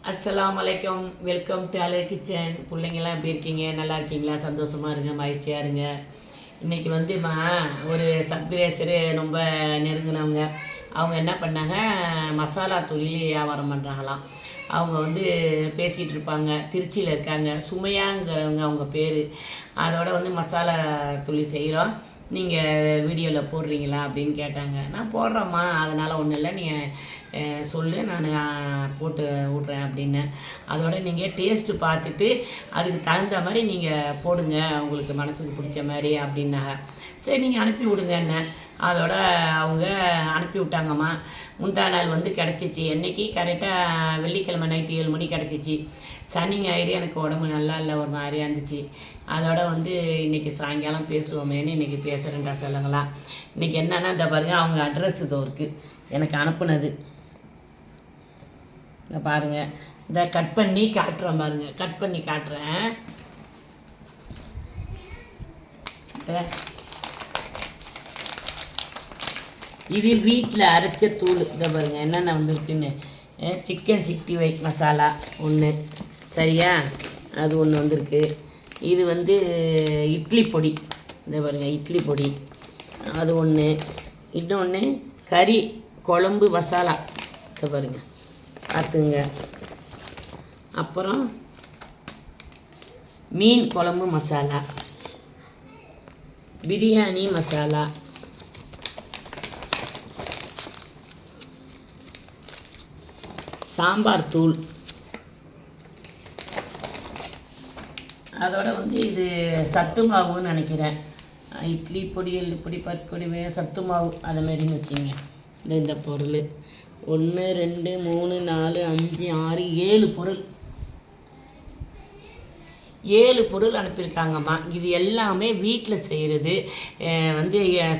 அஸ்ஸலாமு அலைக்கும். Welcome to அலர் கிச்சன். பிள்ளைங்கள்லாம் எப்படி இருக்கீங்க? நல்லா இருக்கீங்களா? சந்தோஷமாக இருங்க, மகிழ்ச்சியாக இருங்க. இன்றைக்கி ஒரு சப்கிரேசரு ரொம்ப நெருங்கினவங்க. அவங்க என்ன பண்ணாங்க, மசாலா தொழில் வியாபாரம் பண்ணுறாங்களாம். அவங்க பேசிகிட்டு இருப்பாங்க. திருச்சியில் இருக்காங்க. சுமையாங்கிறவங்க அவங்க பேர். அதோட மசாலா தொழில் செய்கிறோம், நீங்கள் வீடியோவில் போடுறீங்களா அப்படின்னு கேட்டாங்க. நான் போடுறேம்மா, அதனால் ஒன்றும் இல்லை, நீ சொல்லு, நான் போட்டு விட்றேன் அப்படின்னேன். அதோட நீங்கள் டேஸ்ட்டு பார்த்துட்டு அதுக்கு தகுந்த மாதிரி நீங்கள் போடுங்க, உங்களுக்கு மனசுக்கு பிடிச்ச மாதிரி அப்படின்னாங்க. சரி, நீங்கள் அனுப்பி விடுங்கன்னு அதோட அவங்க அனுப்பி விட்டாங்கம்மா. முந்தா நாள் கிடச்சிச்சு. என்றைக்கு கரெக்டாக வெள்ளிக்கிழமை நைட்டு 7 மணி கிடச்சிச்சு. சனி ஞாயிறு எனக்கு உடம்பு நல்லா இல்லை, ஒரு மாதிரியாக இருந்துச்சு. அதோட இன்றைக்கி சாயங்காலம் பேசுவோமேன்னு இன்றைக்கி பேசுகிறேன்டா சொல்லுங்களா. இன்றைக்கி என்னென்னா, இந்த பாருங்கள், அவங்க அட்ரஸ் இதோ இருக்குது, எனக்கு அனுப்புனது. இந்த பாருங்கள், இந்த கட் பண்ணி காட்டுறேன் பாருங்கள், கட் பண்ணி காட்டுறேன். இது வீட்டில் அரைச்ச தூள். இதை பாருங்கள் என்னென்ன வந்திருக்குன்னு. சிக்கன் 65 மசாலா ஒன்று, சரியா, அது ஒன்று வந்திருக்கு. இது இட்லி பொடி. இதை பாருங்கள், இட்லி பொடி அது ஒன்று. இன்னொன்று கறி குழம்பு மசாலா. இதை பாருங்கள், பார்த்துங்க. அப்புறம் மீன் குழம்பு மசாலா, பிரியாணி மசாலா, சாம்பார் தூள். அதோட இது சத்து மாவுன்னு நினைக்கிறேன். இட்லி பொடி, எள்ளு பொடி, பருப்பு பொடி, சத்து மாவு அதுமாரின்னு வச்சுங்க. இந்த பொருள் 1 2 3 4 5 6 7 பொருள், 7 பொருள் அனுப்பியிருக்காங்கம்மா. இது எல்லாமே வீட்டில் செய்கிறது.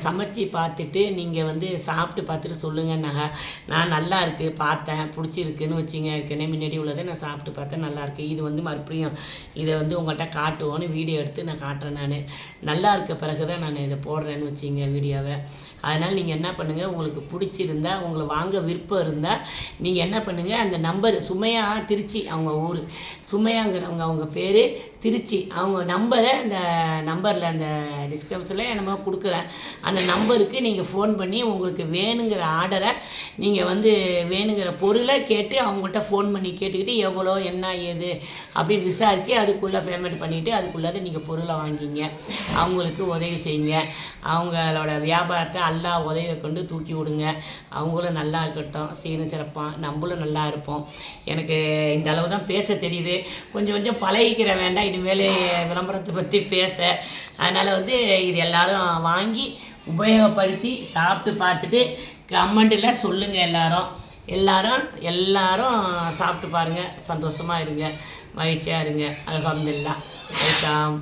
சமைச்சி பார்த்துட்டு நீங்கள் சாப்பிட்டு பார்த்துட்டு சொல்லுங்கன்னாங்க. நான் நல்லா இருக்குது, பார்த்தேன், பிடிச்சிருக்குன்னு வச்சிங்க. ஏற்கனவே முன்னாடி உள்ளதை நான் சாப்பிட்டு பார்த்தேன், நல்லாயிருக்கு. இது மறுபடியும் இதை உங்கள்கிட்ட காட்டுவோன்னு வீடியோ எடுத்து நான் காட்டுறேன். நான் நல்லா இருக்க பிறகு தான் நான் இதை போடுறேன்னு வச்சிங்க வீடியோவை. அதனால் நீங்கள் என்ன பண்ணுங்கள், உங்களுக்கு பிடிச்சிருந்தா, உங்களை வாங்க விருப்பம் இருந்தால் நீங்கள் என்ன பண்ணுங்கள், அந்த நம்பர் சுமையா, திருச்சி அவங்க ஊர், சுமையாங்கிறவங்க அவங்க பேர், திருச்சி. அவங்க நம்பரை அந்த நம்பரில் அந்த டிஸ்கிரிப்ஷனில் என்னமோ கொடுக்குறேன். அந்த நம்பருக்கு நீங்கள் ஃபோன் பண்ணி உங்களுக்கு வேணுங்கிற ஆர்டரை நீங்கள் வேணுங்கிற பொருளை கேட்டு அவங்கள்ட்ட ஃபோன் பண்ணி கேட்டுக்கிட்டு எவ்வளோ என்ன ஏது அப்படின்னு விசாரித்து அதுக்குள்ளே பேமெண்ட் பண்ணிவிட்டு அதுக்குள்ளே நீங்கள் பொருளை வாங்கிங்க. அவங்களுக்கு உதவி செய்யுங்க. அவங்களோட வியாபாரத்தை அல்லாஹ் உதவியை கொண்டு தூக்கி விடுங்க. அவங்களும் நல்லா இருக்கட்டும், சீரும் சிறப்பாக, நம்மளும் நல்லா இருப்போம். எனக்கு இந்த அளவு தான் பேச தெரியுது. கொஞ்சம் பழகிக்கிற வேண்டாம் இனிமேல் விளம்பரத்தை பற்றி பேச. அதனால் இது எல்லோரும் வாங்கி உபயோகப்படுத்தி சாப்பிட்டு பார்த்துட்டு கமெண்ட்டில் சொல்லுங்கள். எல்லாரும் சாப்பிட்டு பாருங்கள், சந்தோஷமாக இருங்க, மகிழ்ச்சியாக இருங்க. அல்ஹம்துலில்லாஹ். வெல்கம்.